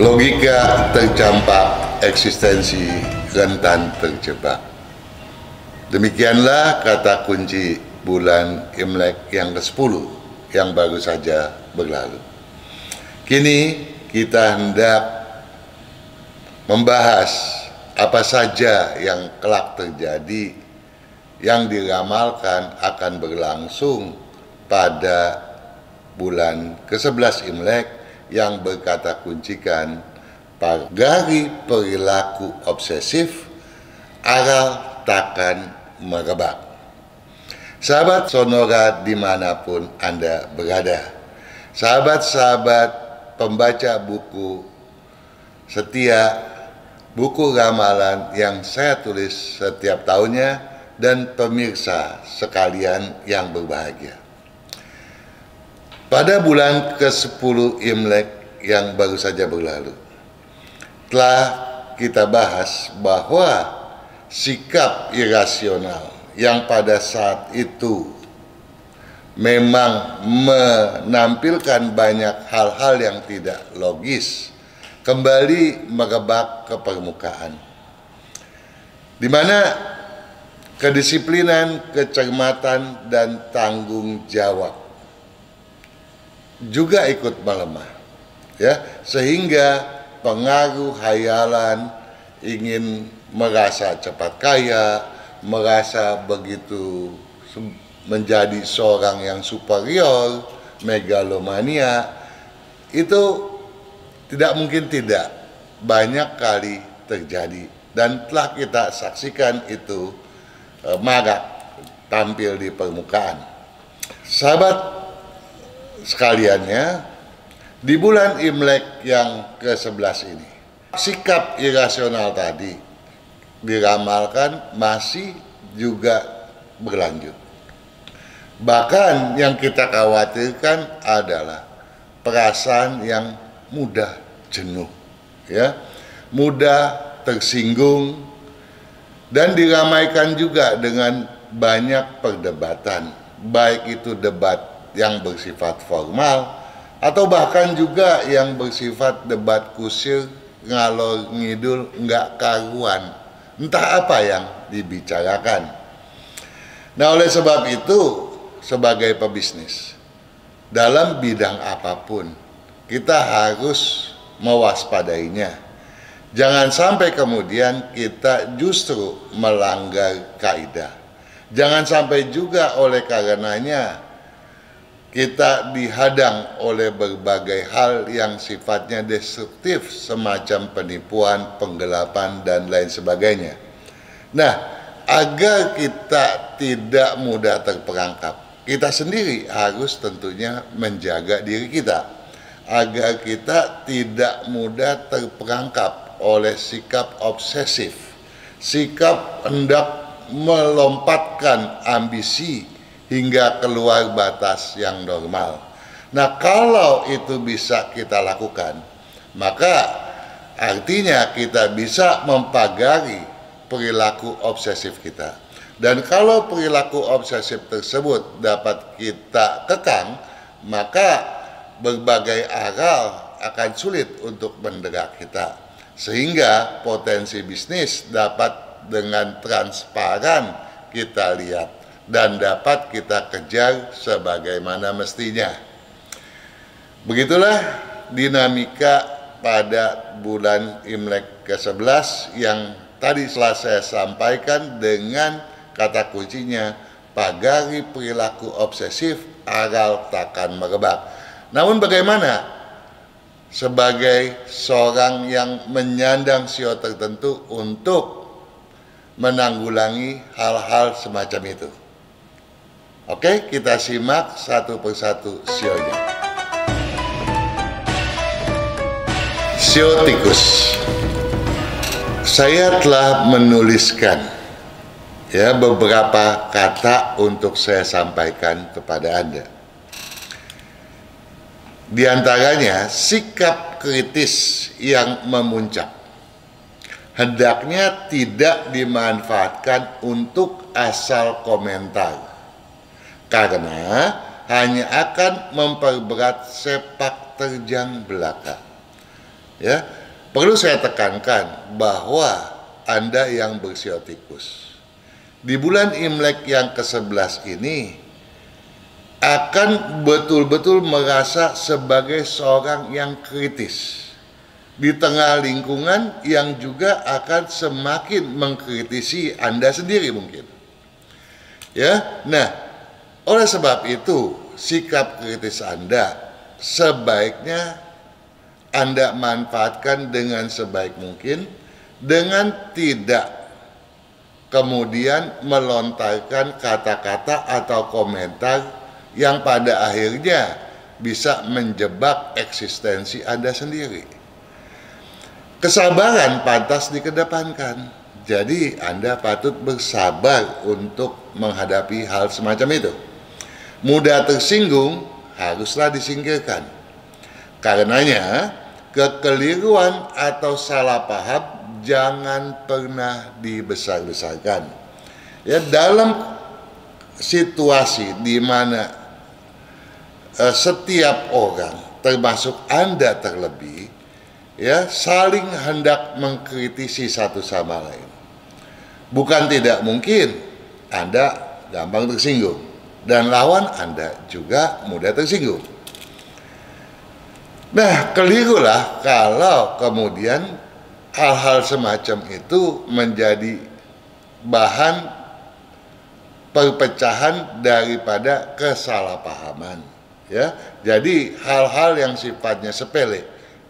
Logika tercampak, eksistensi rentan terjebak. Demikianlah kata kunci bulan Imlek yang ke-10 yang baru saja berlalu. Kini kita hendak membahas apa saja yang kelak terjadi yang diramalkan akan berlangsung pada bulan ke-11 Imlek yang berkata kuncikan pagari perilaku obsesif aral takkan merebak. Sahabat Sonora dimanapun Anda berada, sahabat-sahabat pembaca buku setia, buku ramalan yang saya tulis setiap tahunnya, dan pemirsa sekalian yang berbahagia. Pada bulan ke-10 Imlek yang baru saja berlalu, telah kita bahas bahwa sikap irasional yang pada saat itu memang menampilkan banyak hal-hal yang tidak logis kembali merebak ke permukaan, di mana kedisiplinan, kecermatan, dan tanggung jawab juga ikut melemah, ya, sehingga pengaruh hayalan ingin merasa cepat kaya, merasa begitu menjadi seorang yang superior, megalomania, itu tidak mungkin tidak banyak kali terjadi dan telah kita saksikan itu marak tampil di permukaan. Sahabat sekaliannya, di bulan Imlek yang ke-11 ini, sikap irasional tadi diramalkan masih juga berlanjut. Bahkan yang kita khawatirkan adalah perasaan yang mudah jenuh, ya, mudah tersinggung, dan diramaikan juga dengan banyak perdebatan, baik itu debat yang bersifat formal atau bahkan juga yang bersifat debat kusir, ngalor ngidul, nggak karuan, entah apa yang dibicarakan. Nah, oleh sebab itu, sebagai pebisnis dalam bidang apapun, kita harus mewaspadainya. Jangan sampai kemudian kita justru melanggar kaidah. Jangan sampai juga oleh karenanya kita dihadang oleh berbagai hal yang sifatnya destruktif, semacam penipuan, penggelapan, dan lain sebagainya. Nah, agar kita tidak mudah terperangkap, kita sendiri harus tentunya menjaga diri kita, agar kita tidak mudah terperangkap oleh sikap obsesif, sikap hendak melompatkan ambisi hingga keluar batas yang normal. Nah, kalau itu bisa kita lakukan, maka artinya kita bisa mempagari perilaku obsesif kita. Dan kalau perilaku obsesif tersebut dapat kita kekang, maka berbagai aral akan sulit untuk menderak kita, sehingga potensi bisnis dapat dengan transparan kita lihat dan dapat kita kejar sebagaimana mestinya. Begitulah dinamika pada bulan Imlek ke-11 yang tadi telah saya sampaikan dengan kata kuncinya pagari perilaku obsesif aral takkan merebak. Namun bagaimana sebagai seorang yang menyandang sio tertentu untuk menanggulangi hal-hal semacam itu? Oke, kita simak satu persatu sionya. Sio tikus. Saya telah menuliskan beberapa kata untuk saya sampaikan kepada Anda. Di antaranya sikap kritis yang memuncak hendaknya tidak dimanfaatkan untuk asal komentar, karena hanya akan memperberat sepak terjang belaka. Ya, perlu saya tekankan bahwa Anda yang bersiotikus di bulan Imlek yang ke-11 ini akan betul-betul merasa sebagai seorang yang kritis di tengah lingkungan yang juga akan semakin mengkritisi Anda sendiri mungkin. Ya, nah, oleh sebab itu sikap kritis Anda sebaiknya Anda manfaatkan dengan sebaik mungkin dengan tidak kemudian melontarkan kata-kata atau komentar yang pada akhirnya bisa menjebak eksistensi Anda sendiri. Kesabaran pantas dikedepankan. Jadi Anda patut bersabar untuk menghadapi hal semacam itu. Mudah tersinggung haruslah disingkirkan. Karenanya, kekeliruan atau salah paham jangan pernah dibesar-besarkan. Ya, dalam situasi di mana setiap orang, termasuk Anda terlebih, ya, saling hendak mengkritisi satu sama lain. Bukan tidak mungkin Anda gampang tersinggung dan lawan Anda juga mudah tersinggung. Nah, kelirulah kalau kemudian hal-hal semacam itu menjadi bahan perpecahan daripada kesalahpahaman. Ya, jadi hal-hal yang sifatnya sepele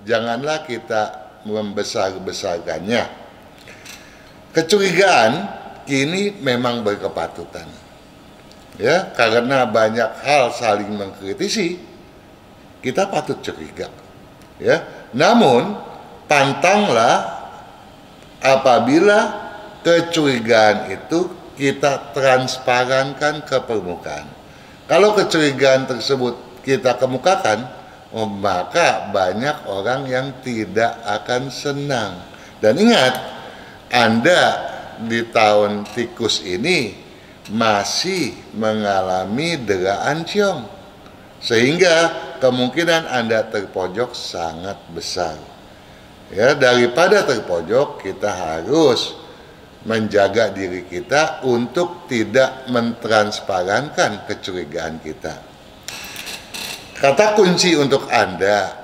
janganlah kita membesar-besarkannya. Kecurigaan kini memang berkepatutan. Ya, karena banyak hal saling mengkritisi, kita patut curiga. Ya, namun pantanglah apabila kecurigaan itu kita transparankan ke permukaan. Kalau kecurigaan tersebut kita kemukakan, maka banyak orang yang tidak akan senang. Dan ingat, Anda di tahun tikus ini masih mengalami deraan ciong, sehingga kemungkinan Anda terpojok sangat besar. Ya, daripada terpojok, kita harus menjaga diri kita untuk tidak mentransparankan kecurigaan kita. Kata kunci untuk Anda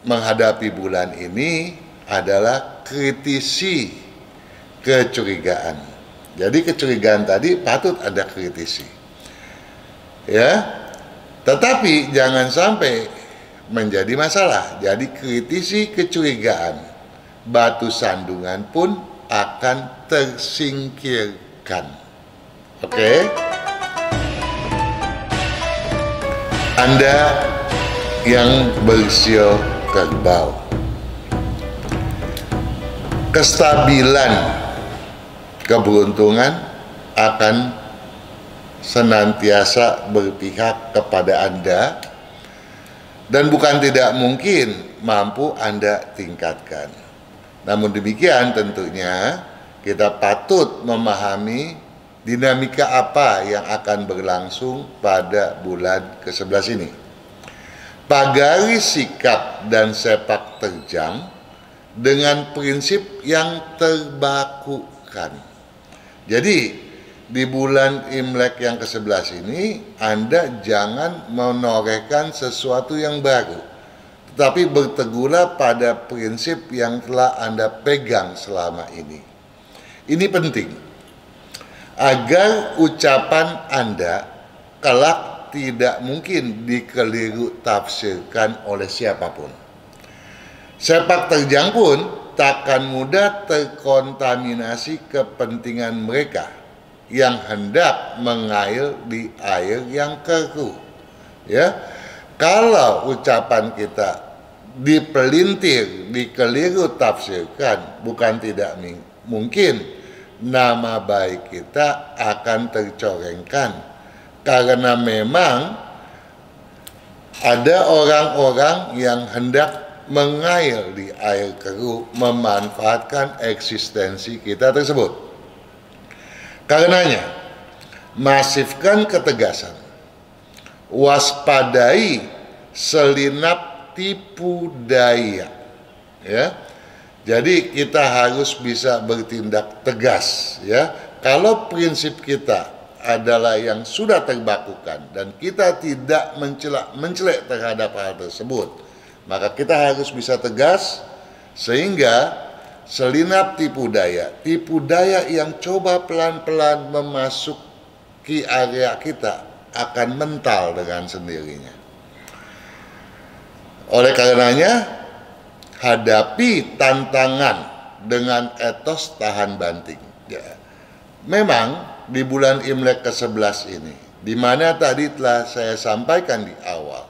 menghadapi bulan ini adalah kritisi kecurigaan. Jadi kecurigaan tadi patut Anda kritisi. Ya. Tetapi jangan sampai menjadi masalah. Jadi kritisi kecurigaan, batu sandungan pun akan tersingkirkan. Oke? Anda yang bersio kerbau, kestabilan keberuntungan akan senantiasa berpihak kepada Anda dan bukan tidak mungkin mampu Anda tingkatkan. Namun demikian tentunya kita patut memahami dinamika apa yang akan berlangsung pada bulan ke-11 ini. Pagari sikap dan sepak terjang dengan prinsip yang terbakukan. Jadi di bulan Imlek yang ke-11 ini Anda jangan menorehkan sesuatu yang baru, tetapi berteguhlah pada prinsip yang telah Anda pegang selama ini. Ini penting agar ucapan Anda kelak tidak mungkin dikeliru tafsirkan oleh siapapun. Sepak terjang pun takkan mudah terkontaminasi kepentingan mereka yang hendak mengair di air yang keruh. Ya, kalau ucapan kita dipelintir, dikeliru tafsirkan, bukan tidak mungkin nama baik kita akan tercorengkan, karena memang ada orang-orang yang hendak mengair di air keruh, memanfaatkan eksistensi kita tersebut. Karenanya, masifkan ketegasan, waspadai selinap tipu daya, ya. Jadi kita harus bisa bertindak tegas, ya. Kalau prinsip kita adalah yang sudah terbakukan dan kita tidak mencelak terhadap hal tersebut, maka kita harus bisa tegas sehingga selinap tipu daya yang coba pelan-pelan memasuki area kita akan mental dengan sendirinya. Oleh karenanya, hadapi tantangan dengan etos tahan banting. Ya. Memang di bulan Imlek ke-11 ini, di mana tadi telah saya sampaikan di awal,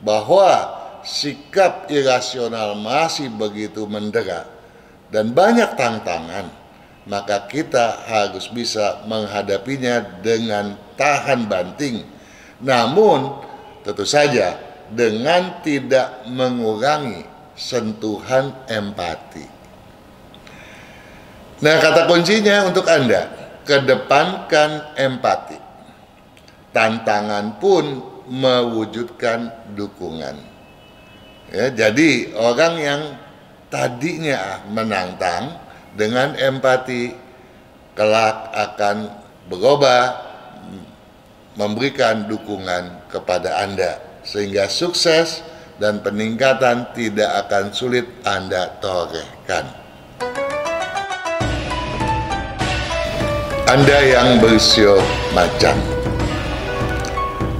bahwa sikap irasional masih begitu mendera dan banyak tantangan, maka kita harus bisa menghadapinya dengan tahan banting. Namun, tentu saja dengan tidak mengurangi sentuhan empati. Nah, kata kuncinya untuk Anda, kedepankan empati. Tantangan pun mewujudkan dukungan. Ya, jadi orang yang tadinya menantang dengan empati kelak akan berubah memberikan dukungan kepada Anda sehingga sukses dan peningkatan tidak akan sulit Anda torehkan. Anda yang bersio macan,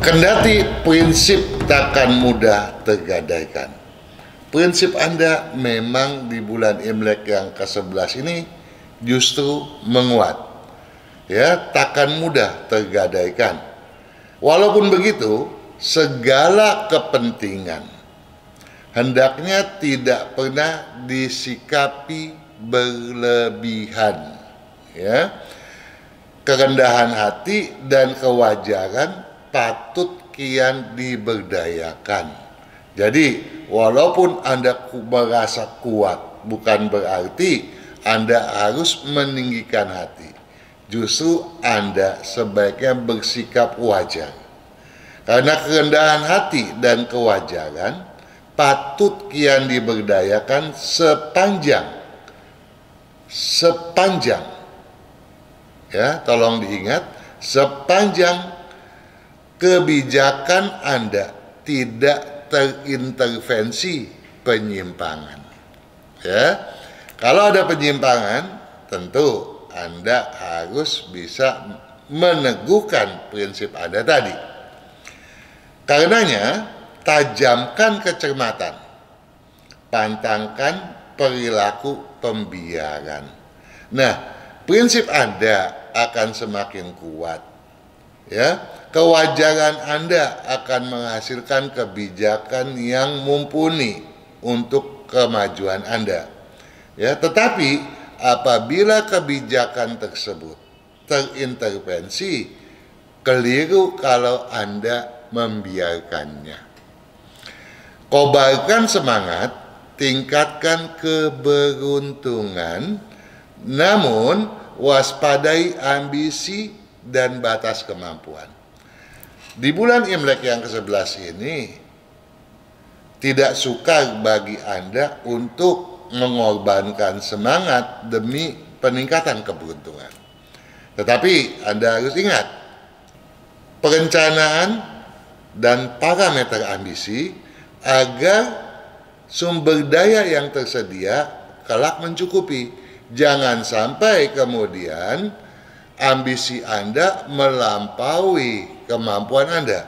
kendati prinsip takkan mudah tergadaikan. Prinsip Anda memang di bulan Imlek yang ke-11 ini justru menguat. Ya, takkan mudah tergadaikan. Walaupun begitu, segala kepentingan hendaknya tidak pernah disikapi berlebihan. Ya. Kerendahan hati dan kewajaran patut kian diberdayakan. Jadi, walaupun Anda merasa kuat, bukan berarti Anda harus meninggikan hati. Justru Anda sebaiknya bersikap wajar. Karena kerendahan hati dan kewajaran patut kian diberdayakan sepanjang ya, tolong diingat, sepanjang kebijakan Anda tidak terintervensi penyimpangan. Ya, kalau ada penyimpangan, tentu Anda harus bisa meneguhkan prinsip Anda tadi. Karenanya, tajamkan kecermatan, pantangkan perilaku pembiaran. Nah, prinsip Anda akan semakin kuat, ya. Kewajaran Anda akan menghasilkan kebijakan yang mumpuni untuk kemajuan Anda, ya. Tetapi apabila kebijakan tersebut terintervensi, keliru kalau Anda membiarkannya. Kobarkan semangat, tingkatkan keberuntungan, namun waspadai ambisi dan batas kemampuan. Di bulan Imlek yang ke-11 ini, tidak sukar bagi Anda untuk mengorbankan semangat demi peningkatan keberuntungan. Tetapi Anda harus ingat, perencanaan dan parameter ambisi agar sumber daya yang tersedia kelak mencukupi. Jangan sampai kemudian ambisi Anda melampaui kemampuan Anda.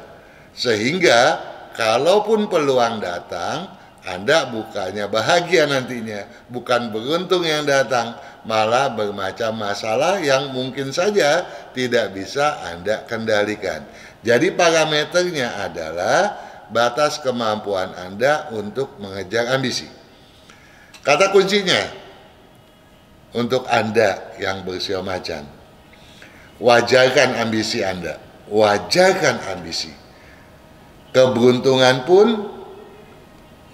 Sehingga kalaupun peluang datang, Anda bukannya bahagia nantinya, bukan beruntung yang datang, malah bermacam masalah yang mungkin saja tidak bisa Anda kendalikan. Jadi parameternya adalah batas kemampuan Anda untuk mengejar ambisi. Kata kuncinya untuk Anda yang bersio macan, wajarkan ambisi Anda, wajarkan ambisi. Keberuntungan pun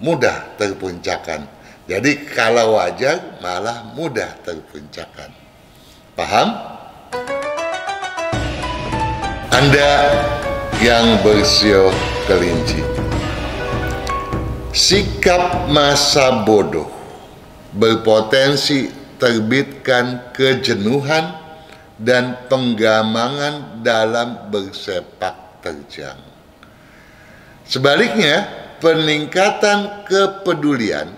mudah terpuncakkan. Jadi kalau wajar malah mudah terpuncakkan. Paham? Anda yang bersio kelinci, sikap masa bodoh berpotensi terbitkan kejenuhan dan penggamangan dalam bersepak terjang. Sebaliknya, peningkatan kepedulian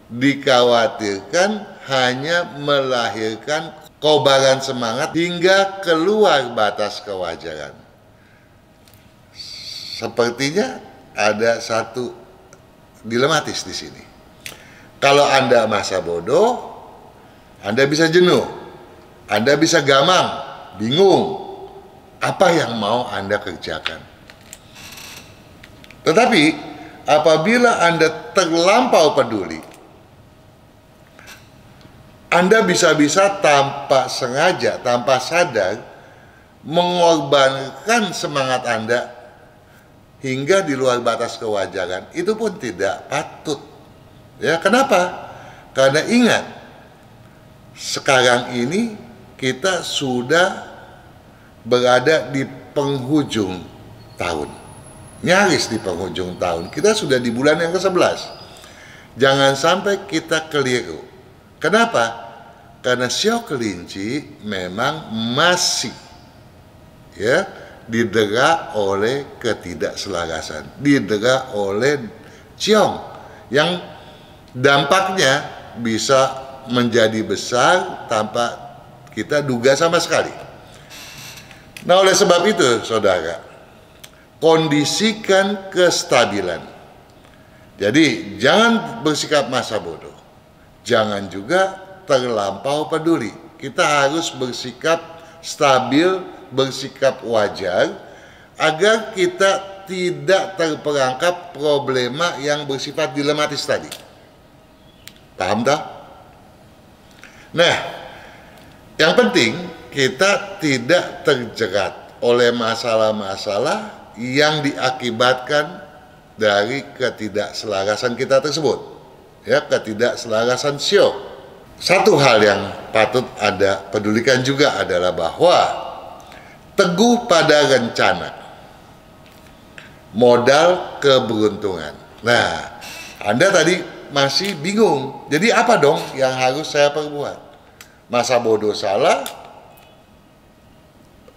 dikhawatirkan hanya melahirkan kobaran semangat hingga keluar batas kewajaran. Sepertinya ada satu dilematis di sini. Kalau Anda masa bodoh, Anda bisa jenuh, Anda bisa gamang, bingung apa yang mau Anda kerjakan. Tetapi apabila Anda terlampau peduli, Anda bisa-bisa tanpa sengaja, tanpa sadar mengorbankan semangat Anda hingga di luar batas kewajaran. Itu pun tidak patut. Ya, kenapa? Karena ingat, sekarang ini kita sudah berada di penghujung tahun. Nyaris di penghujung tahun. Kita sudah di bulan yang ke-11. Jangan sampai kita keliru. Kenapa? Karena sio kelinci memang masih didera oleh ketidakselarasan, didera oleh ciong yang dampaknya bisa menjadi besar tanpa kita duga sama sekali. Nah, oleh sebab itu, saudara, kondisikan kestabilan. Jadi, jangan bersikap masa bodoh. Jangan juga terlampau peduli. Kita harus bersikap stabil, bersikap wajar, agar kita tidak terperangkap problema yang bersifat dilematis tadi. Paham tak? Nah, yang penting kita tidak terjerat oleh masalah-masalah yang diakibatkan dari ketidakselarasan kita tersebut. Ya, ketidakselarasan sio. Satu hal yang patut Anda pedulikan juga adalah bahwa teguh pada rencana, modal keberuntungan. Nah, Anda tadi masih bingung. Jadi apa dong yang harus saya perbuat? Masa bodoh salah,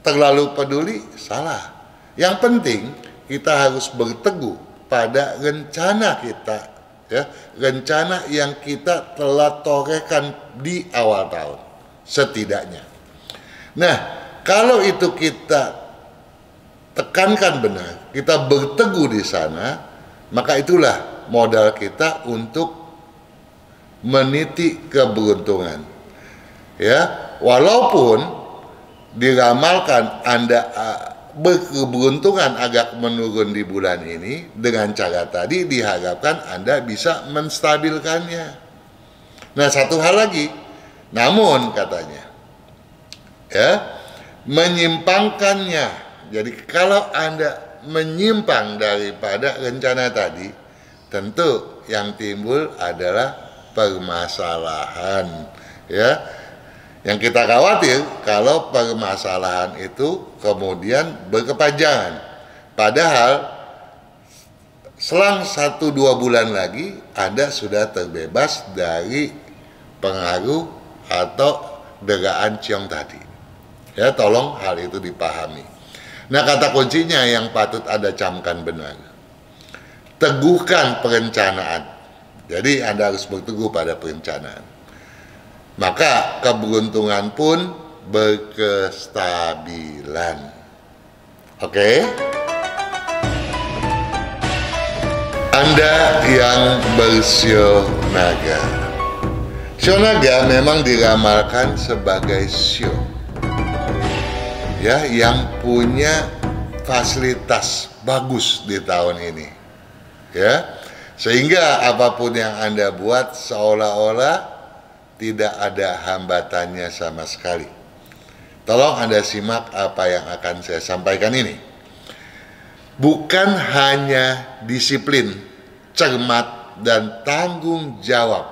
terlalu peduli salah. Yang penting kita harus berteguh pada rencana kita. Ya, rencana yang kita telah torehkan di awal tahun setidaknya. Nah, kalau itu kita tekankan benar, kita berteguh di sana, maka itulah modal kita untuk meniti keberuntungan. Ya, walaupun diramalkan Anda berkeberuntungan agak menurun di bulan ini, dengan cara tadi diharapkan Anda bisa menstabilkannya. Nah, satu hal lagi, namun katanya, ya, menyimpangkannya. Jadi kalau Anda menyimpang daripada rencana tadi, tentu yang timbul adalah permasalahan, ya. Yang kita khawatir kalau permasalahan itu kemudian berkepanjangan. Padahal selang 1-2 bulan lagi Anda sudah terbebas dari pengaruh atau deraan ciong tadi. Ya, tolong hal itu dipahami. Nah, kata kuncinya yang patut Anda camkan benar. Teguhkan perencanaan. Jadi Anda harus berteguh pada perencanaan. Maka keberuntungan pun berkestabilan. Oke? Anda yang bersio naga. Sio naga memang diramalkan sebagai sio, ya, yang punya fasilitas bagus di tahun ini. Ya. Sehingga apapun yang Anda buat seolah-olah tidak ada hambatannya sama sekali. Tolong Anda simak apa yang akan saya sampaikan ini. Bukan hanya disiplin, cermat, dan tanggung jawab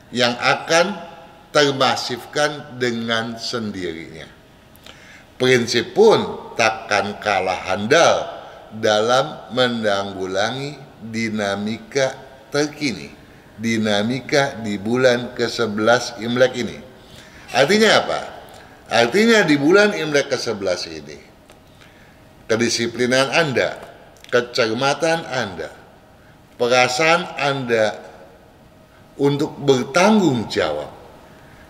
yang akan termasifkan dengan sendirinya. Prinsip pun takkan kalah handal dalam menanggulangi dinamika terkini dinamika di bulan ke-11 Imlek ini. Artinya apa? Artinya di bulan Imlek ke-11 ini, kedisiplinan Anda, kecermatan Anda, perasaan Anda untuk bertanggung jawab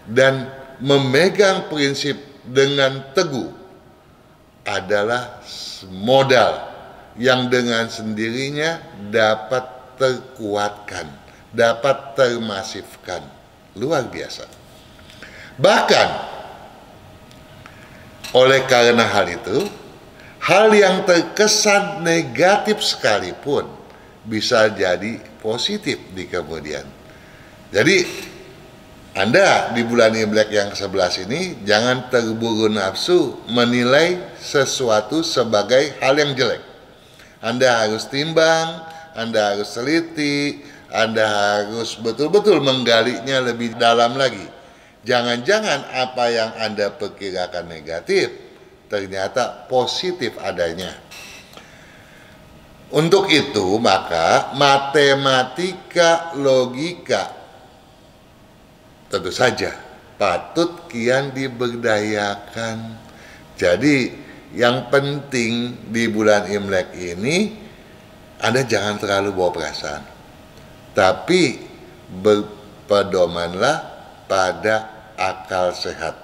dan memegang prinsip dengan teguh adalah modal yang dengan sendirinya dapat terkuatkan, dapat termasifkan. Luar biasa. Bahkan oleh karena hal itu, hal yang terkesan negatif sekalipun bisa jadi positif di kemudian. Jadi Anda di bulan Imlek yang ke-11 ini jangan terburu nafsu menilai sesuatu sebagai hal yang jelek. Anda harus timbang, Anda harus teliti, Anda harus betul-betul menggalinya lebih dalam lagi. Jangan-jangan apa yang Anda perkirakan negatif ternyata positif adanya. Untuk itu maka matematika logika tentu saja patut kian diberdayakan. Jadi yang penting di bulan Imlek ini Anda jangan terlalu bawa perasaan, tapi berpedomanlah pada akal sehat,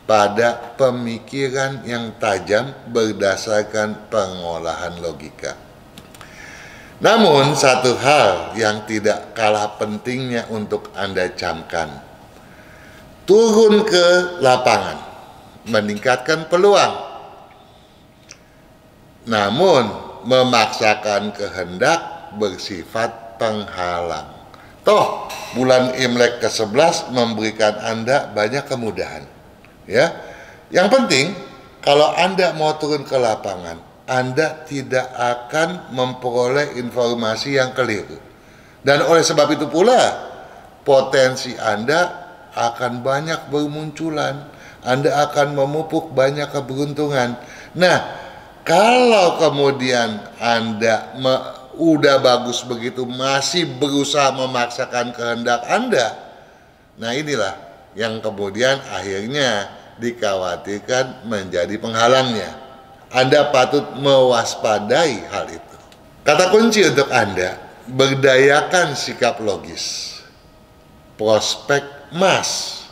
pada pemikiran yang tajam berdasarkan pengolahan logika. Namun satu hal yang tidak kalah pentingnya untuk Anda camkan, turun ke lapangan, meningkatkan peluang, namun memaksakan kehendak bersifat penghalang. Toh bulan Imlek ke-11 memberikan Anda banyak kemudahan, ya. Yang penting kalau Anda mau turun ke lapangan, Anda tidak akan memperoleh informasi yang keliru. Dan oleh sebab itu pula potensi Anda akan banyak bermunculan, Anda akan memupuk banyak keberuntungan. Nah, kalau kemudian Anda udah bagus begitu masih berusaha memaksakan kehendak Anda, nah inilah yang kemudian akhirnya dikhawatirkan menjadi penghalangnya. Anda patut mewaspadai hal itu. Kata kunci untuk Anda, berdayakan sikap logis. Prospek emas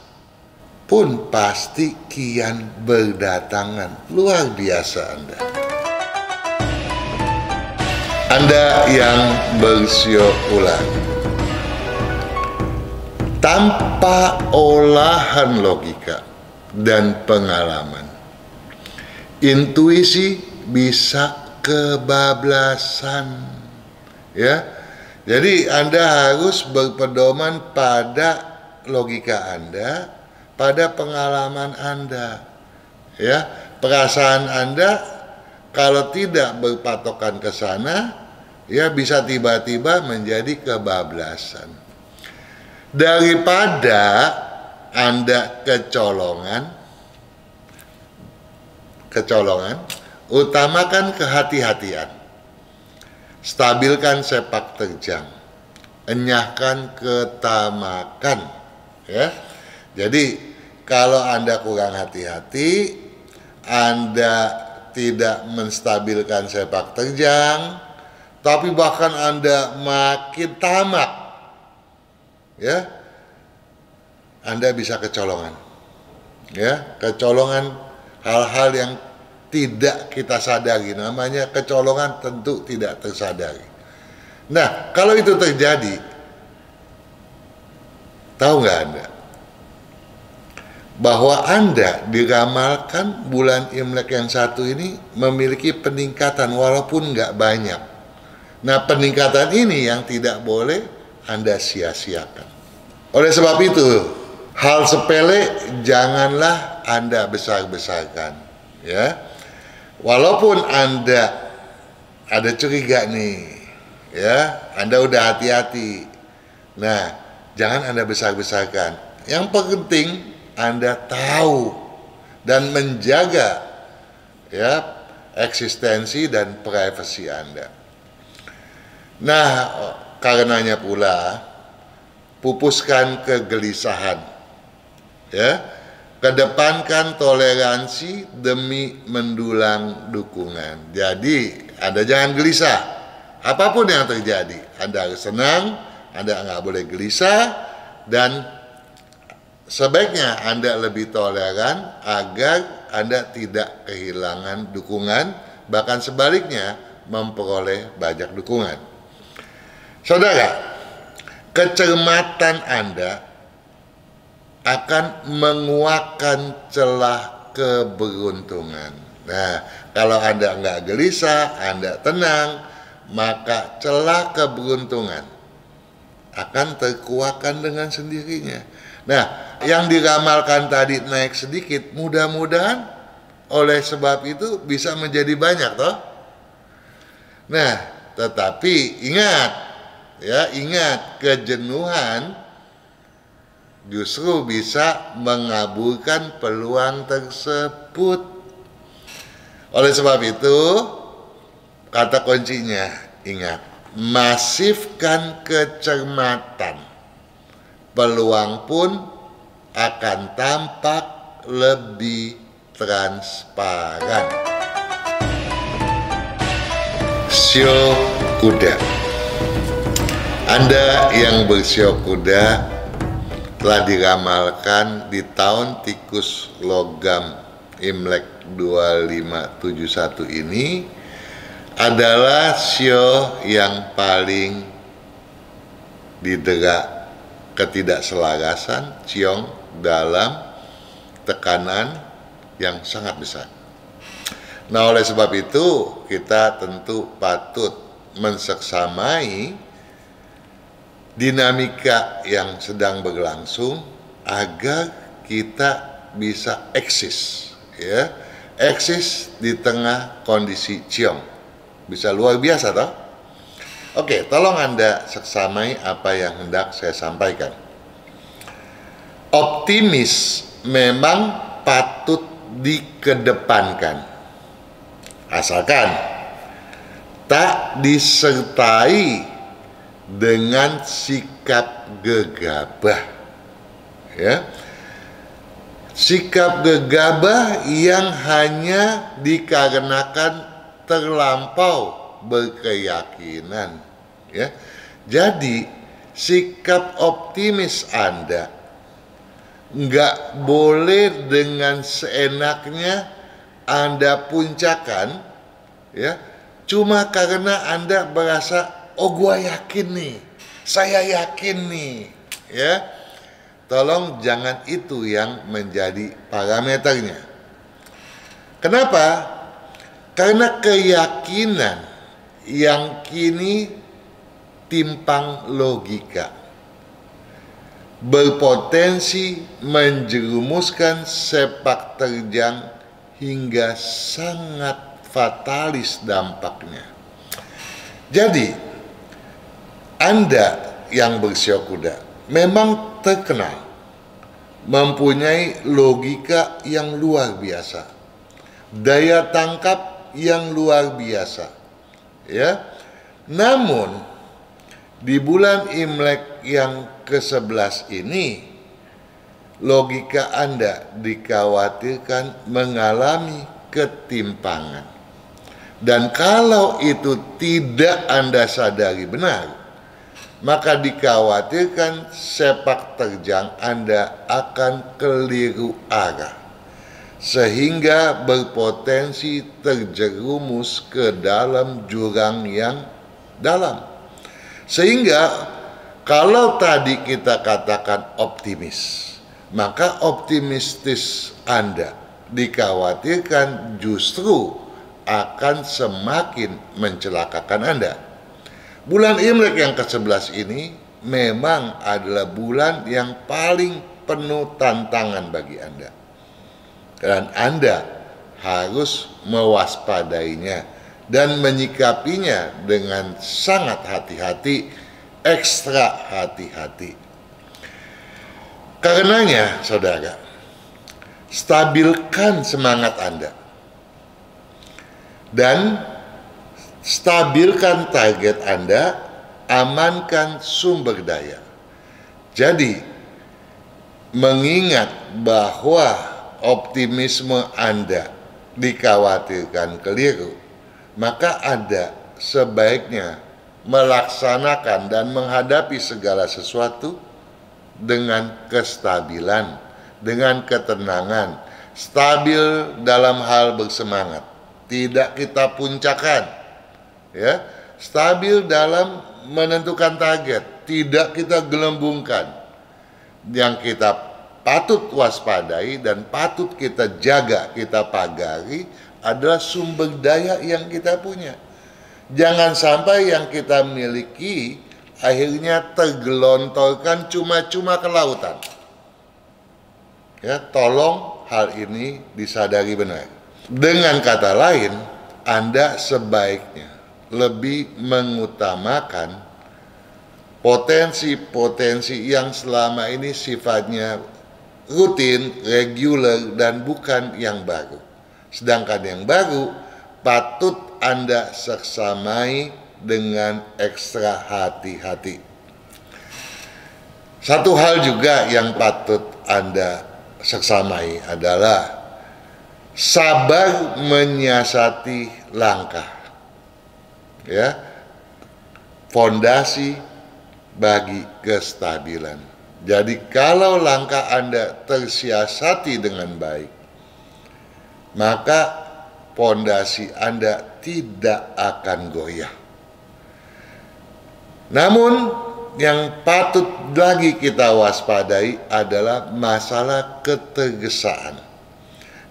pun pasti kian berdatangan. Luar biasa Anda. Anda yang bersio ulang, tanpa olahan logika dan pengalaman, intuisi bisa kebablasan, ya. Jadi Anda harus berpedoman pada logika Anda, pada pengalaman Anda, ya. Perasaan Anda kalau tidak berpatokan ke sana, ya bisa tiba-tiba menjadi kebablasan. Daripada Anda kecolongan, utamakan kehati-hatian. Stabilkan sepak terjang, enyahkan ketamakan, ya. Jadi kalau Anda kurang hati-hati, Anda tidak menstabilkan sepak terjang, tapi bahkan Anda makin tamak, ya, Anda bisa kecolongan, ya, kecolongan hal-hal yang tidak kita sadari, namanya kecolongan tentu tidak tersadari. Nah, kalau itu terjadi, tahu nggak Anda bahwa Anda diramalkan bulan Imlek yang satu ini memiliki peningkatan walaupun nggak banyak. Nah, peningkatan ini yang tidak boleh Anda sia-siakan. Oleh sebab itu, hal sepele janganlah Anda besar-besarkan, ya. Walaupun Anda ada curiga nih, ya, Anda udah hati-hati. Nah, jangan Anda besar-besarkan. Yang penting Anda tahu dan menjaga, ya, eksistensi dan privasi Anda. Nah, karenanya pula pupuskan kegelisahan, ya, kedepankan toleransi demi mendulang dukungan. Jadi Anda jangan gelisah, apapun yang terjadi, Anda harus senang, Anda nggak boleh gelisah, dan sebaiknya Anda lebih toleran agar Anda tidak kehilangan dukungan, bahkan sebaliknya memperoleh banyak dukungan. Saudara, kecermatan Anda akan menguatkan celah keberuntungan. Nah, kalau Anda nggak gelisah, Anda tenang, maka celah keberuntungan akan terkuatkan dengan sendirinya. Nah, yang diramalkan tadi naik sedikit, mudah-mudahan oleh sebab itu bisa menjadi banyak toh. Nah, tetapi ingat, ya, ingat, kejenuhan justru bisa mengaburkan peluang tersebut. Oleh sebab itu, kata kuncinya, ingat, masifkan kecermatan. Peluang pun akan tampak lebih transparan. Sio kuda. Anda yang bersio kuda telah diramalkan di tahun tikus logam Imlek 2571 ini adalah sio yang paling didera ketidakselarasan, ciong, dalam tekanan yang sangat besar. Nah, oleh sebab itu kita tentu patut mensaksamai dinamika yang sedang berlangsung agar kita bisa eksis, ya, eksis di tengah kondisi ciong. Bisa luar biasa toh? Oke, tolong Anda saksamai apa yang hendak saya sampaikan. Optimis memang patut dikedepankan, asalkan tak disertai dengan sikap gegabah, ya. Sikap gegabah yang hanya dikarenakan terlampau berkeyakinan, ya. Jadi sikap optimis Anda nggak boleh dengan seenaknya Anda puncakan, ya, cuma karena Anda merasa, oh gua yakin nih, saya yakin nih, ya. Tolong jangan itu yang menjadi parameternya. Kenapa? Karena keyakinan yang kini timpang logika berpotensi menjerumuskan sepak terjang hingga sangat fatalis dampaknya. Jadi, Anda yang bersio kuda memang terkenal mempunyai logika yang luar biasa, daya tangkap yang luar biasa, ya. Namun di bulan Imlek yang ke-11 ini, logika Anda dikhawatirkan mengalami ketimpangan. Dan kalau itu tidak Anda sadari benar, maka dikhawatirkan sepak terjang Anda akan keliru arah, sehingga berpotensi terjerumus ke dalam jurang yang dalam. Sehingga kalau tadi kita katakan optimis, maka optimistis Anda dikhawatirkan justru akan semakin mencelakakan Anda. Bulan Imlek yang ke-11 ini memang adalah bulan yang paling penuh tantangan bagi Anda. Dan Anda harus mewaspadainya dan menyikapinya dengan sangat hati-hati, ekstra hati-hati. Karenanya, saudara, stabilkan semangat Anda dan stabilkan target Anda, amankan sumber daya. Jadi, mengingat bahwa optimisme Anda dikhawatirkan keliru, maka Anda sebaiknya melaksanakan dan menghadapi segala sesuatu dengan kestabilan, dengan ketenangan, stabil dalam hal bersemangat, tidak kita puncakan, ya, stabil dalam menentukan target, tidak kita gelembungkan. Yang kita patut waspadai dan patut kita jaga, kita pagari adalah sumber daya yang kita punya. Jangan sampai yang kita miliki akhirnya tergelontorkan cuma-cuma ke lautan. Ya, tolong hal ini disadari benar. Dengan kata lain, Anda sebaiknya lebih mengutamakan potensi-potensi yang selama ini sifatnya rutin, reguler, dan bukan yang baru. Sedangkan yang baru patut Anda seksamai dengan ekstra hati-hati. Satu hal juga yang patut Anda seksamai adalah sabar menyiasati langkah. Ya, fondasi bagi kestabilan. Jadi kalau langkah Anda tersiasati dengan baik, maka fondasi Anda tidak akan goyah. Namun yang patut lagi kita waspadai adalah masalah ketergesaan.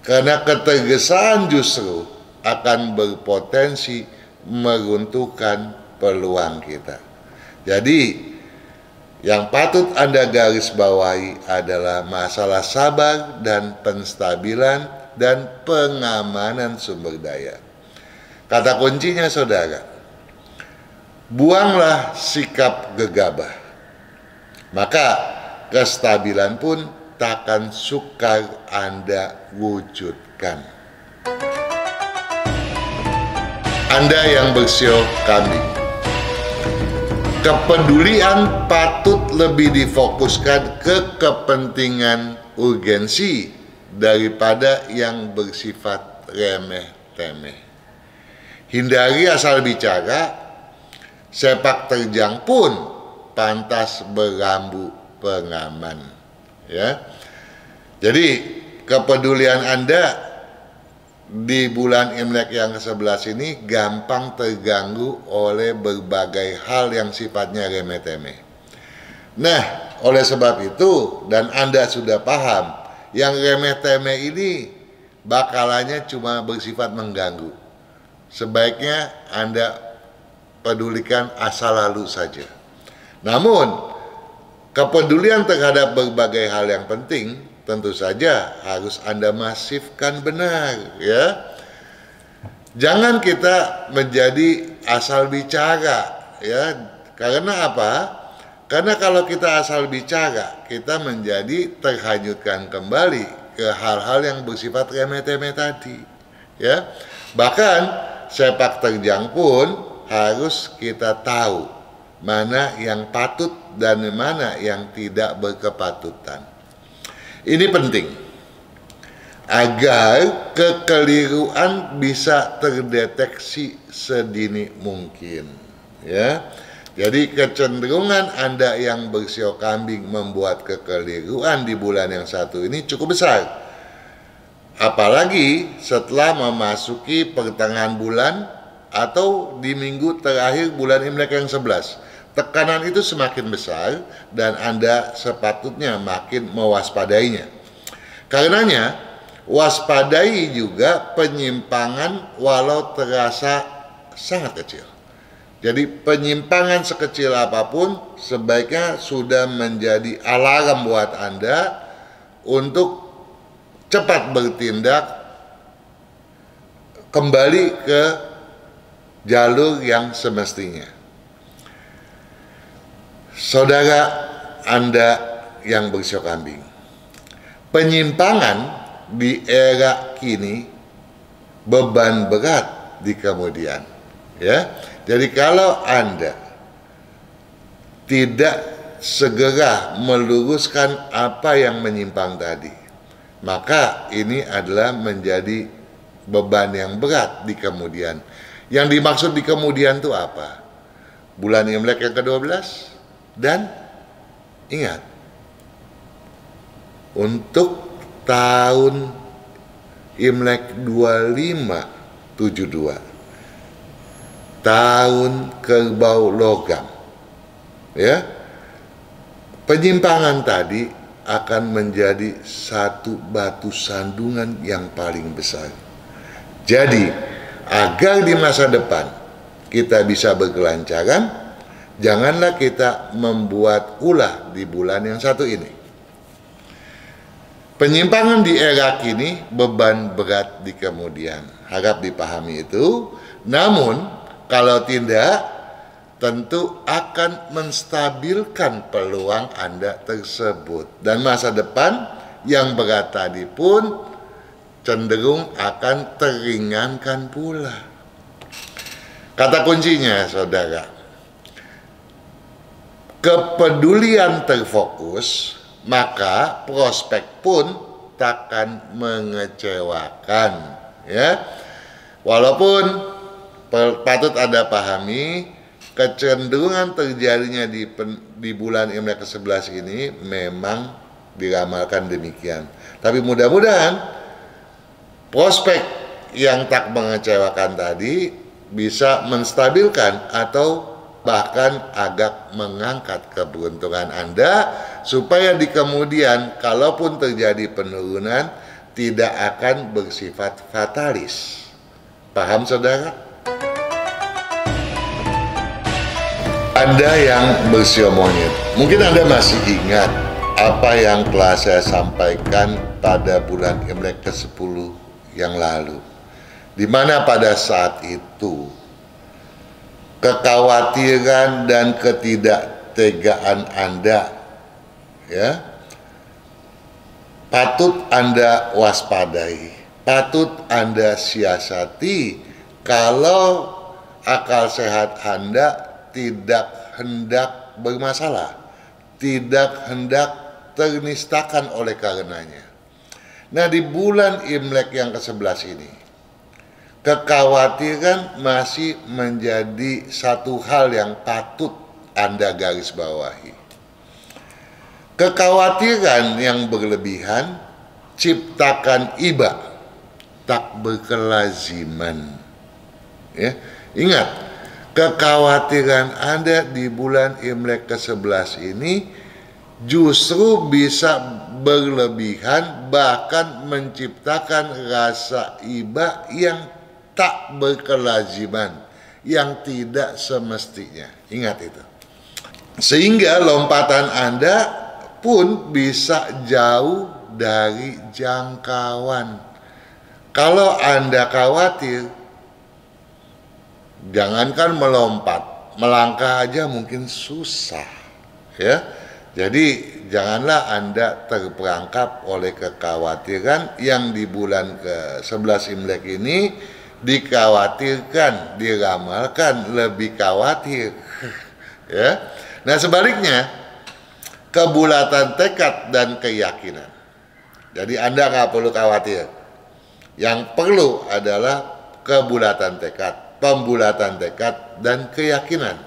Karena ketergesaan justru akan berpotensi meruntuhkan peluang kita. Jadi yang patut Anda garis bawahi adalah masalah sabar dan penstabilan dan pengamanan sumber daya. Kata kuncinya saudara, buanglah sikap gegabah, maka kestabilan pun takkan sukar Anda wujudkan. Anda yang bersio kambing, kepedulian patut lebih difokuskan ke kepentingan urgensi daripada yang bersifat remeh-temeh. Hindari asal bicara, sepak terjang pun pantas berambu pengaman. Ya, jadi kepedulian Anda di bulan Imlek yang ke-11 ini gampang terganggu oleh berbagai hal yang sifatnya remeh-temeh. Nah, oleh sebab itu, dan Anda sudah paham, yang remeh-temeh ini bakalannya cuma bersifat mengganggu. Sebaiknya Anda pedulikan asal lalu saja. Namun, kepedulian terhadap berbagai hal yang penting tentu saja harus Anda masifkan benar, ya. Jangan kita menjadi asal bicara, ya. Karena apa? Karena kalau kita asal bicara, kita menjadi terhanyutkan kembali ke hal-hal yang bersifat remeh-temeh tadi, ya. Bahkan sepak terjang pun harus kita tahu mana yang patut dan mana yang tidak berkepatutan. Ini penting agar kekeliruan bisa terdeteksi sedini mungkin, ya. Jadi kecenderungan Anda yang bersio kambing membuat kekeliruan di bulan yang satu ini cukup besar. Apalagi setelah memasuki pertengahan bulan atau di minggu terakhir bulan Imlek yang 11. Tekanan itu semakin besar dan Anda sepatutnya makin mewaspadainya. Karenanya, waspadai juga penyimpangan walau terasa sangat kecil. Jadi penyimpangan sekecil apapun sebaiknya sudah menjadi alarm buat Anda untuk cepat bertindak kembali ke jalur yang semestinya. Saudara Anda yang bersio kambing, penyimpangan di era kini beban berat di kemudian, ya. Jadi kalau Anda tidak segera meluruskan apa yang menyimpang tadi, maka ini adalah menjadi beban yang berat di kemudian. Yang dimaksud di kemudian itu apa? Bulan Imlek yang ke-12, dan ingat, untuk tahun Imlek 2572, tahun kerbau logam, ya, penyimpangan tadi akan menjadi satu batu sandungan yang paling besar. Jadi, agar di masa depan kita bisa berkelancaran, janganlah kita membuat ulah di bulan yang satu ini. Penyimpangan di era kini beban berat di kemudian. Harap dipahami itu. Namun, kalau tidak, tentu akan menstabilkan peluang Anda tersebut. Dan masa depan yang berat tadi pun cenderung akan teringankan pula. Kata kuncinya, saudara, kepedulian terfokus, maka prospek pun takkan mengecewakan, ya. Walaupun patut Anda pahami, kecenderungan terjadinya di bulan Imlek ke-11 ini memang diramalkan demikian. Tapi mudah-mudahan prospek yang tak mengecewakan tadi bisa menstabilkan atau bahkan agak mengangkat keberuntungan Anda, supaya di kemudian kalaupun terjadi penurunan tidak akan bersifat fatalis. Paham, saudara? Anda yang bersio monyet, mungkin Anda masih ingat apa yang telah saya sampaikan pada bulan Imlek ke-10 yang lalu, di mana pada saat itu kekhawatiran dan ketidaktegaan Anda, ya, patut Anda waspadai, patut Anda siasati kalau akal sehat Anda tidak hendak bermasalah, tidak hendak ternistakan oleh karenanya. Nah, di bulan Imlek yang ke-11 ini, kekhawatiran masih menjadi satu hal yang patut Anda garis bawahi. Kekhawatiran yang berlebihan ciptakan iba, tak berkelaziman. Ya, ingat, kekhawatiran Anda di bulan Imlek ke-11 ini justru bisa berlebihan, bahkan menciptakan rasa iba yang tak berkelaziman, yang tidak semestinya. Ingat itu. Sehingga lompatan Anda pun bisa jauh dari jangkauan. Kalau Anda khawatir, jangankan melompat, melangkah aja mungkin susah, ya. Jadi janganlah Anda terperangkap oleh kekhawatiran yang di bulan ke-11 Imlek ini dikhawatirkan, diramalkan lebih khawatir. Ya. Nah, sebaliknya, kebulatan tekad dan keyakinan. Jadi Anda nggak perlu khawatir. Yang perlu adalah kebulatan tekad, pembulatan tekad, dan keyakinan.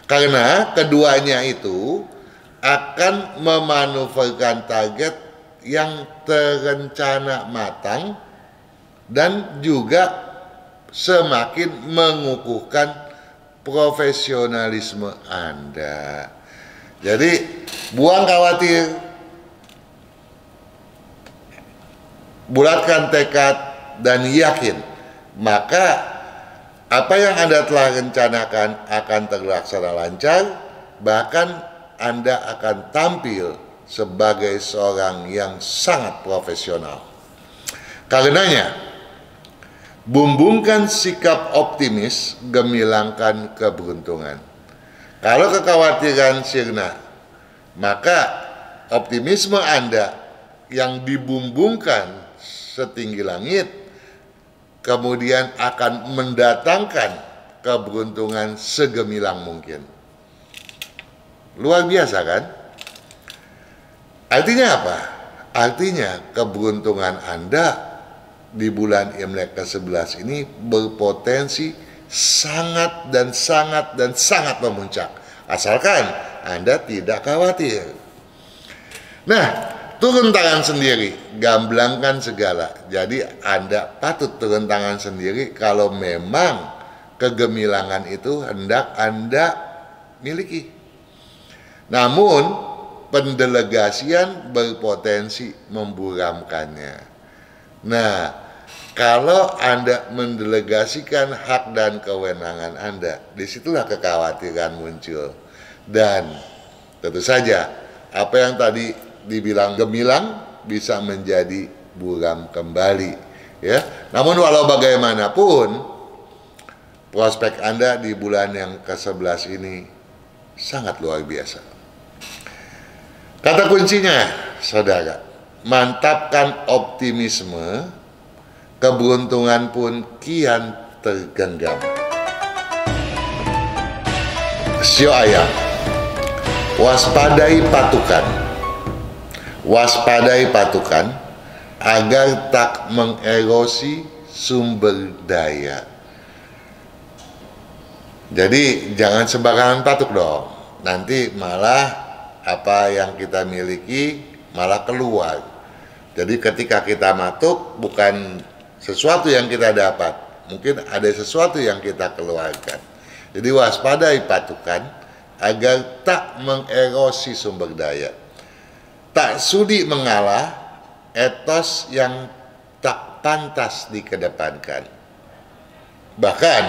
Karena keduanya itu akan memanuverkan target yang terencana matang dan juga semakin mengukuhkan profesionalisme Anda. Jadi buang khawatir, bulatkan tekad dan yakin, maka apa yang Anda telah rencanakan akan terlaksana lancar, bahkan Anda akan tampil sebagai seorang yang sangat profesional. Karenanya, bumbungkan sikap optimis, gemilangkan keberuntungan. Kalau kekhawatiran sirna, maka optimisme Anda yang dibumbungkan setinggi langit kemudian akan mendatangkan keberuntungan segemilang mungkin. Luar biasa kan? Artinya apa? Artinya keberuntungan Anda di bulan Imlek ke-11 ini berpotensi sangat dan sangat dan sangat memuncak. Asalkan Anda tidak khawatir. Nah, turun tangan sendiri, gamblangkan segala. Jadi Anda patut turun tangan sendiri kalau memang kegemilangan itu hendak Anda miliki. Namun pendelegasian berpotensi memburamkannya. Nah, kalau Anda mendelegasikan hak dan kewenangan Anda, disitulah kekhawatiran muncul. Dan tentu saja apa yang tadi dibilang gemilang bisa menjadi buram kembali, ya. Namun walau bagaimanapun prospek Anda di bulan yang ke-11 ini sangat luar biasa. Kata kuncinya, saudara, mantapkan optimisme, keberuntungan pun kian tergenggam. Sio ayam, waspadai patukan. Waspadai patukan agar tak mengerosi sumber daya. Jadi jangan sembarangan patuk dong. Nanti malah apa yang kita miliki malah keluar. Jadi ketika kita matuk bukan sesuatu yang kita dapat, mungkin ada sesuatu yang kita keluarkan. Jadi waspadai patukan agar tak mengerosi sumber daya. Tak sudi mengalah, etos yang tak pantas dikedepankan. Bahkan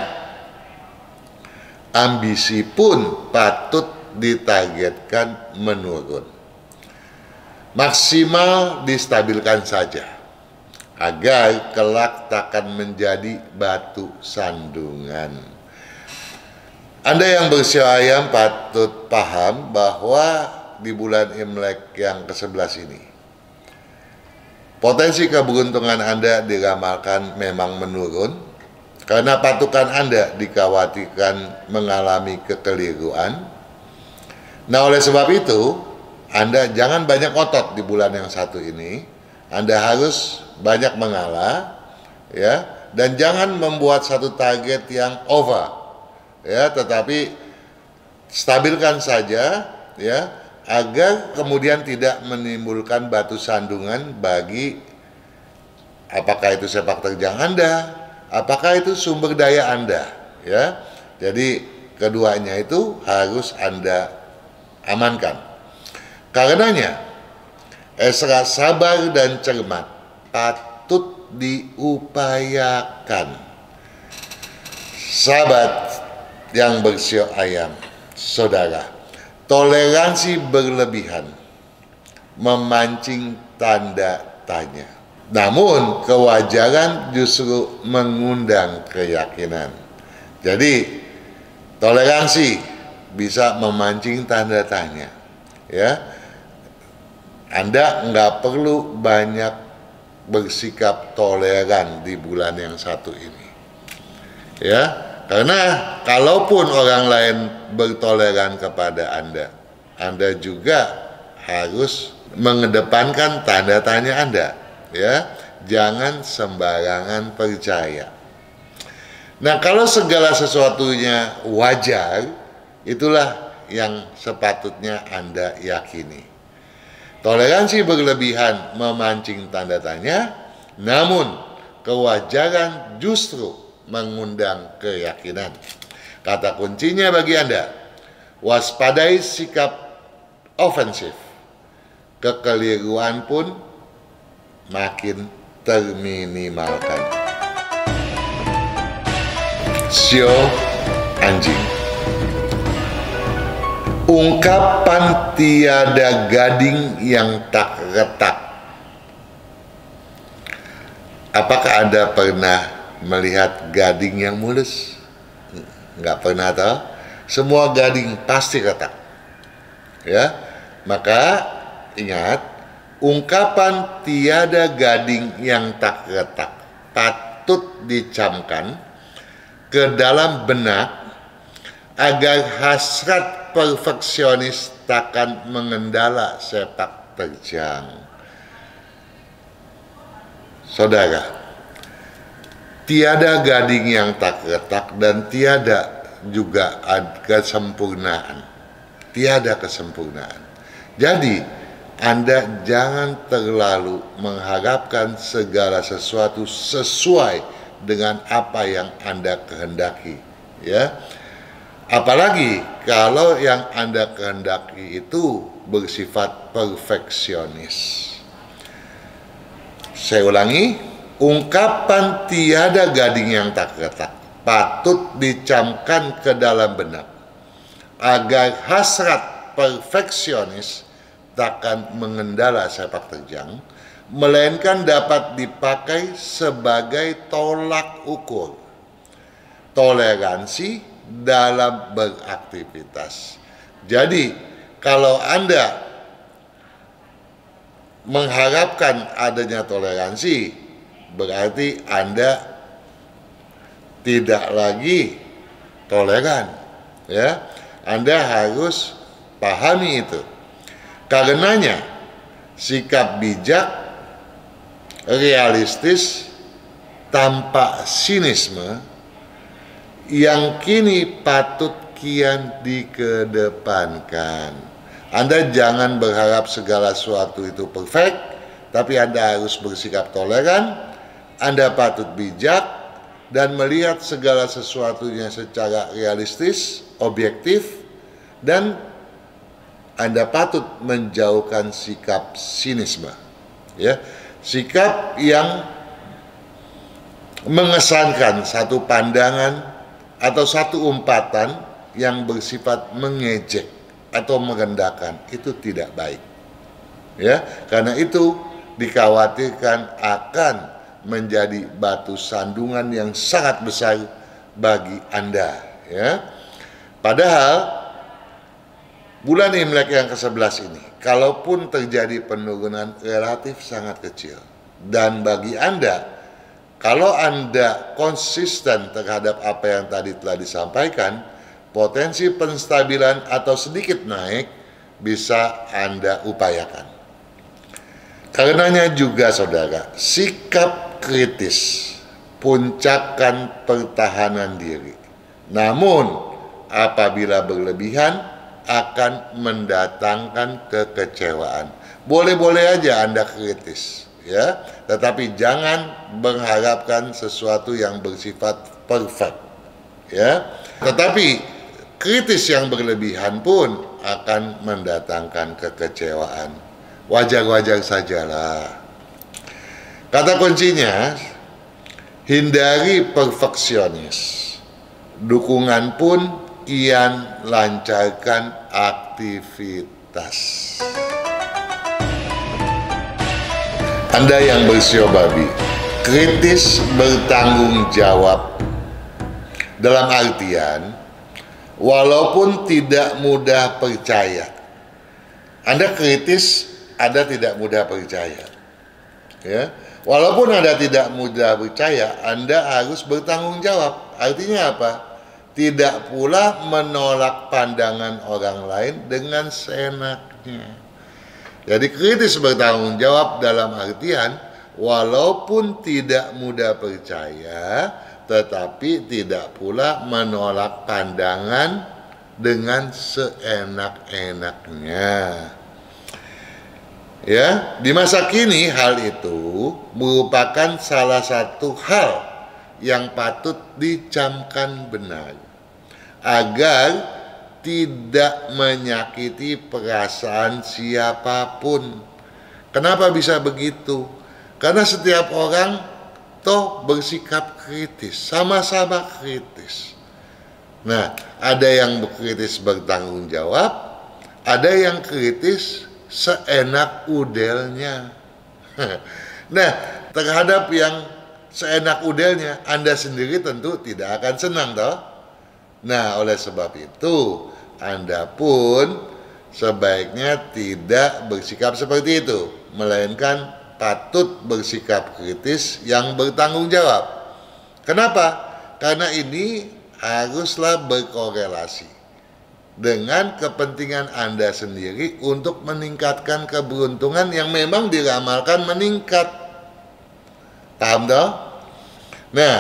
ambisi pun patut ditargetkan menurun. Maksimal distabilkan saja, agar kelak takkan menjadi batu sandungan. Anda yang bersio ayam patut paham bahwa di bulan Imlek yang ke-11 ini, potensi keberuntungan Anda diramalkan memang menurun karena patukan Anda dikhawatirkan mengalami kekeliruan. Nah, oleh sebab itu, Anda jangan banyak otot di bulan yang satu ini. Anda harus banyak mengalah, ya, dan jangan membuat satu target yang over, ya, tetapi stabilkan saja, ya, agar kemudian tidak menimbulkan batu sandungan bagi apakah itu sepak terjang Anda, apakah itu sumber daya Anda, ya. Jadi keduanya itu harus Anda amankan. Karenanya ekstra sabar dan cermat patut diupayakan. Sahabat yang bersio ayam, saudara, toleransi berlebihan memancing tanda tanya. Namun kewajaran justru mengundang keyakinan. Jadi toleransi bisa memancing tanda tanya, ya. Anda nggak perlu banyak bersikap toleran di bulan yang satu ini, ya. Karena kalaupun orang lain bertoleran kepada Anda juga harus mengedepankan tanda tanya Anda, ya. Jangan sembarangan percaya. Nah, kalau segala sesuatunya wajar, itulah yang sepatutnya Anda yakini. Toleransi berlebihan memancing tanda tanya, namun kewajaran justru mengundang keyakinan. Kata kuncinya bagi Anda, waspadai sikap ofensif. Kekeliruan pun makin terminimalkan. Sio anjing. Ungkapan tiada gading yang tak retak. Apakah Anda pernah melihat gading yang mulus? Nggak pernah tahu? Semua gading pasti retak, ya. Maka ingat, ungkapan tiada gading yang tak retak patut dicamkan ke dalam benak agar hasrat perfeksionis takkan mengendala sepak terjang. Saudara, tiada gading yang tak retak dan tiada juga kesempurnaan. Tiada kesempurnaan. Jadi, Anda jangan terlalu mengharapkan segala sesuatu sesuai dengan apa yang Anda kehendaki, ya. Apalagi kalau yang Anda kehendaki itu bersifat perfeksionis. Saya ulangi, ungkapan tiada gading yang tak retak patut dicamkan ke dalam benak agar hasrat perfeksionis takkan mengendala sepak terjang, melainkan dapat dipakai sebagai tolak ukur toleransi dalam beraktivitas. Jadi, kalau Anda mengharapkan adanya toleransi, berarti Anda tidak lagi toleran, ya. Anda harus pahami itu. Karenanya, sikap bijak, realistis, tanpa sinisme yang kini patut kian dikedepankan. Anda jangan berharap segala sesuatu itu perfect, tapi Anda harus bersikap toleran. Anda patut bijak dan melihat segala sesuatunya secara realistis, objektif, dan Anda patut menjauhkan sikap sinisme, ya, sikap yang mengesankan satu pandangan atau satu umpatan yang bersifat mengejek atau merendahkan. Itu tidak baik, ya, karena itu dikhawatirkan akan menjadi batu sandungan yang sangat besar bagi Anda, ya. Padahal bulan Imlek yang ke-11 ini, kalaupun terjadi penurunan relatif sangat kecil. Dan bagi Anda, kalau Anda konsisten terhadap apa yang tadi telah disampaikan, potensi penstabilan atau sedikit naik bisa Anda upayakan. Karenanya juga, saudara, sikap kritis puncakkan pertahanan diri. Namun, apabila berlebihan, akan mendatangkan kekecewaan. Boleh-boleh aja Anda kritis, ya, tetapi jangan mengharapkan sesuatu yang bersifat perfect, ya. Tetapi kritis yang berlebihan pun akan mendatangkan kekecewaan. Wajar-wajar sajalah. Kata kuncinya, hindari perfeksionis. Dukungan pun kian lancarkan aktivitas. Anda yang bersio babi, kritis bertanggung jawab dalam artian walaupun tidak mudah percaya. Anda kritis, Anda tidak mudah percaya, ya. Walaupun Anda tidak mudah percaya, Anda harus bertanggung jawab. Artinya apa? Tidak pula menolak pandangan orang lain dengan seenaknya. Jadi kritis bertanggung jawab dalam artian walaupun tidak mudah percaya, tetapi tidak pula menolak pandangan dengan seenak-enaknya. Ya, di masa kini hal itu merupakan salah satu hal yang patut dicamkan benar agar tidak menyakiti perasaan siapapun. Kenapa bisa begitu? Karena setiap orang toh bersikap kritis, sama-sama kritis. Nah, ada yang kritis bertanggung jawab, ada yang kritis seenak udelnya. Nah, terhadap yang seenak udelnya, Anda sendiri tentu tidak akan senang, toh. Nah, oleh sebab itu, Anda pun sebaiknya tidak bersikap seperti itu, melainkan patut bersikap kritis yang bertanggung jawab. Kenapa? Karena ini haruslah berkorelasi, dengan kepentingan Anda sendiri untuk meningkatkan keberuntungan yang memang diramalkan meningkat. Paham toh? Nah,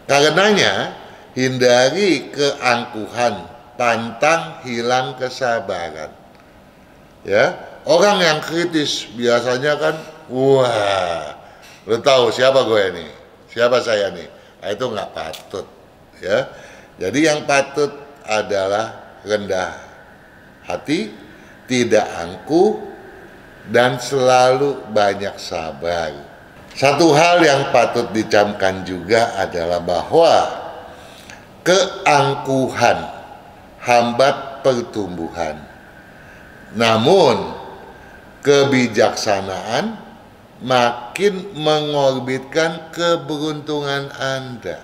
karenanya hindari keangkuhan, pantang hilang kesabaran. Ya, orang yang kritis biasanya kan, wah, lo tahu siapa gue nih, siapa saya nih, nah, itu nggak patut. Ya, jadi yang patut adalah rendah hati, tidak angkuh, dan selalu banyak sabar. Satu hal yang patut dicamkan juga adalah bahwa keangkuhan hambat pertumbuhan. Namun kebijaksanaan makin mengorbitkan keberuntungan Anda.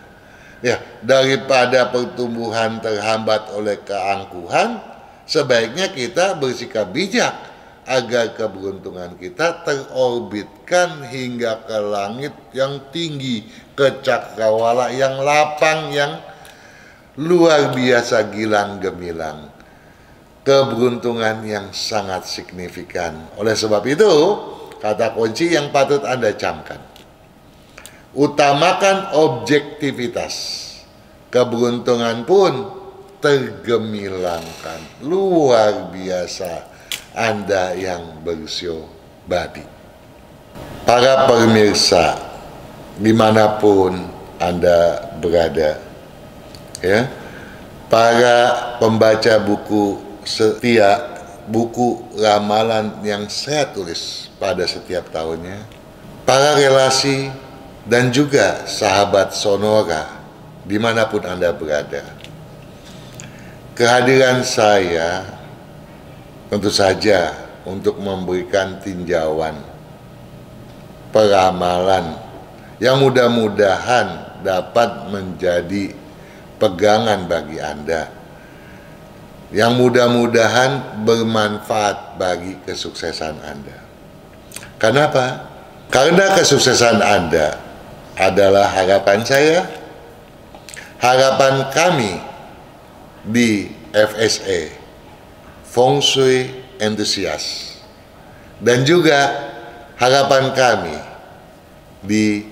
Ya, daripada pertumbuhan terhambat oleh keangkuhan, sebaiknya kita bersikap bijak agar keberuntungan kita terorbitkan hingga ke langit yang tinggi, ke cakrawala yang lapang, yang luar biasa gilang gemilang. Keberuntungan yang sangat signifikan. Oleh sebab itu, kata kunci yang patut Anda camkan: utamakan objektivitas. Keberuntungan pun tergemilangkan. Luar biasa Anda yang bersio badi. Para pemirsa, dimanapun Anda berada, ya, para pembaca buku setia, buku ramalan yang saya tulis pada setiap tahunnya, para relasi dan juga sahabat Sonora dimanapun Anda berada, kehadiran saya tentu saja untuk memberikan tinjauan peramalan yang mudah-mudahan dapat menjadi pegangan bagi Anda, yang mudah-mudahan bermanfaat bagi kesuksesan Anda. Kenapa? Karena kesuksesan Anda adalah harapan saya, harapan kami di FSE, Feng Shui Enthusiast, dan juga harapan kami di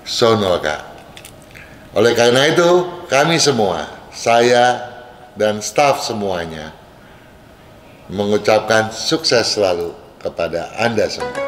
Sonora. Oleh karena itu, kami semua, saya dan staf semuanya, mengucapkan sukses selalu kepada Anda semua.